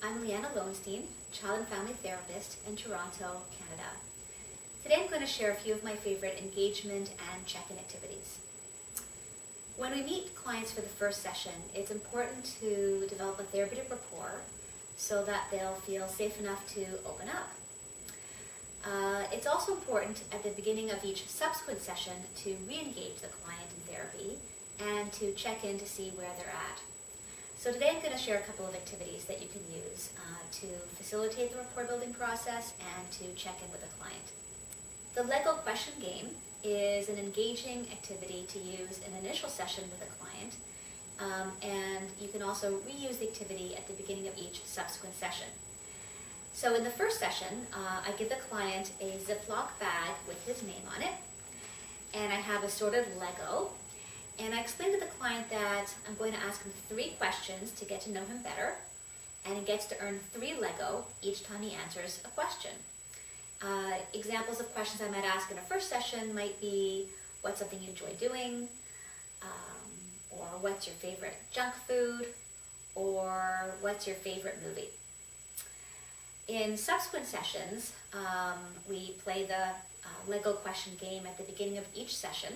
I'm Leanna Lowenstein, child and family therapist in Toronto, Canada. Today I'm going to share a few of my favorite engagement and check-in activities. When we meet clients for the first session, it's important to develop a therapeutic rapport so that they'll feel safe enough to open up. It's also important at the beginning of each subsequent session to re-engage the client in therapy and to check in to see where they're at. So today I'm going to share a couple of activities that you can use to facilitate the rapport building process and to check in with a client. The Lego question game is an engaging activity to use in an initial session with a client, and you can also reuse the activity at the beginning of each subsequent session. So in the first session, I give the client a Ziploc bag with his name on it, and I have assorted Lego. And I explain to the client that I'm going to ask him 3 questions to get to know him better, and he gets to earn 3 Lego each time he answers a question. Examples of questions I might ask in a first session might be, what's something you enjoy doing? Or what's your favorite junk food? Or what's your favorite movie? In subsequent sessions, we play the Lego question game at the beginning of each session.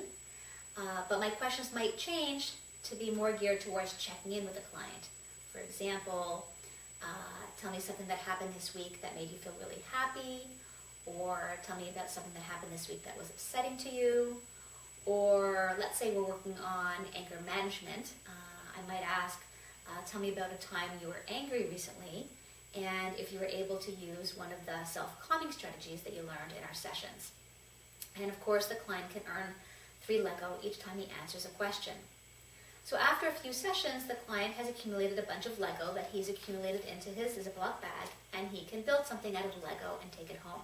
But my questions might change to be more geared towards checking in with the client. For example, tell me something that happened this week that made you feel really happy, or tell me about something that happened this week that was upsetting to you, or let's say we're working on anger management. I might ask, tell me about a time you were angry recently, and if you were able to use one of the self-calming strategies that you learned in our sessions. And of course, the client can earn 3 Lego each time he answers a question. So after a few sessions, the client has accumulated a bunch of Lego that he's accumulated into his Ziploc bag, and he can build something out of the Lego and take it home.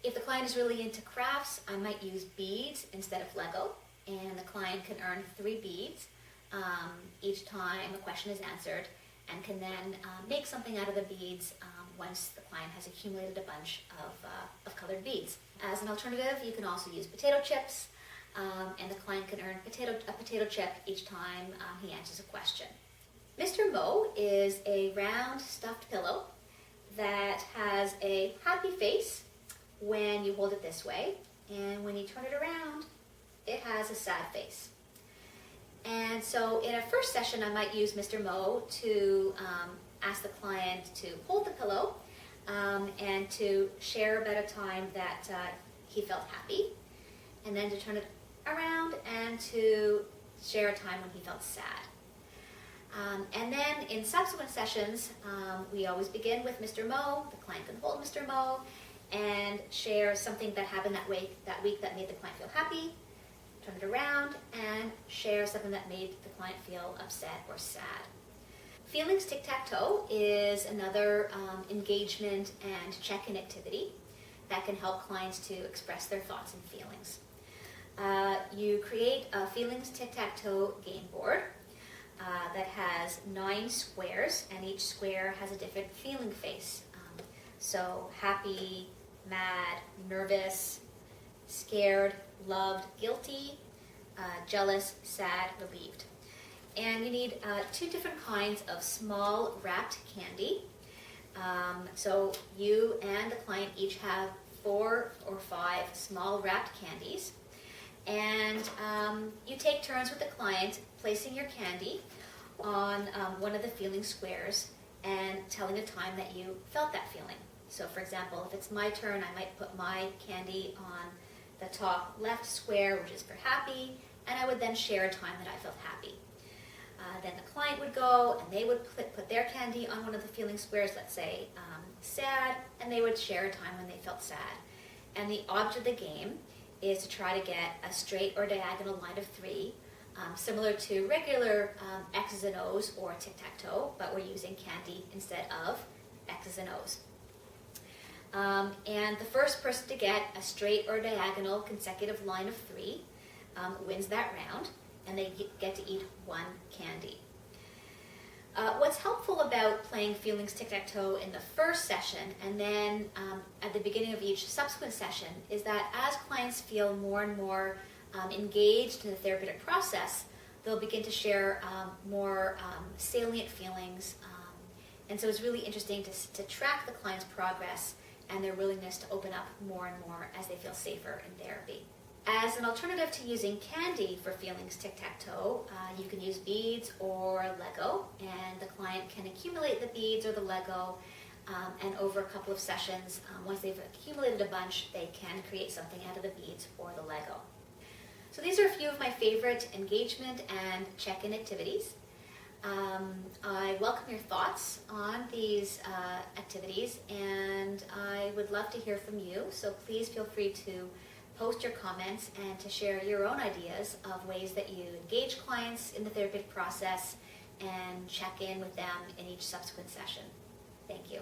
If the client is really into crafts, I might use beads instead of Lego, and the client can earn 3 beads each time a question is answered, and can then make something out of the beads once the client has accumulated a bunch of colored beads. As an alternative, you can also use potato chips, and the client can earn a potato chip each time he answers a question. Mr. Mo is a round stuffed pillow that has a happy face when you hold it this way, and when you turn it around, it has a sad face. And so in a first session, I might use Mr. Mo to ask the client to hold the pillow and to share about a time that he felt happy, and then to turn it around and to share a time when he felt sad. And then in subsequent sessions, we always begin with Mr. Mo. The client can hold Mr. Mo and share something that happened that week that made the client feel happy, turn it around, and share something that made the client feel upset or sad. Feelings tic-tac-toe is another engagement and check-in activity that can help clients to express their thoughts and feelings. You create a feelings tic-tac-toe game board that has 9 squares, and each square has a different feeling face. So happy, mad, nervous, scared, loved, guilty, jealous, sad, relieved. And you need 2 different kinds of small wrapped candy. So you and the client each have 4 or 5 small wrapped candies. And you take turns with the client placing your candy on one of the feeling squares and telling a time that you felt that feeling. So for example, if it's my turn, I might put my candy on the top left square, which is for happy, and I would then share a time that I felt happy. Then the client would go and they would put their candy on one of the feeling squares, let's say sad, and they would share a time when they felt sad. And the object of the game is to try to get a straight or diagonal line of 3, similar to regular X's and O's or tic-tac-toe, but we're using candy instead of X's and O's. And the first person to get a straight or diagonal consecutive line of 3 wins that round, and they get to eat 1 candy. What's helpful about playing feelings tic-tac-toe in the first session and then at the beginning of each subsequent session is that as clients feel more and more engaged in the therapeutic process, they'll begin to share more salient feelings And so it's really interesting to track the client's progress and their willingness to open up more and more as they feel safer in therapy. As an alternative to using candy for feelings tic-tac-toe, you can use beads or Lego, and the client can accumulate the beads or the Lego, and over a couple of sessions, once they've accumulated a bunch, they can create something out of the beads or the Lego. So these are a few of my favorite engagement and check-in activities. I welcome your thoughts on these activities, and I would love to hear from you, so please feel free to post your comments and to share your own ideas of ways that you engage clients in the therapeutic process and check in with them in each subsequent session. Thank you.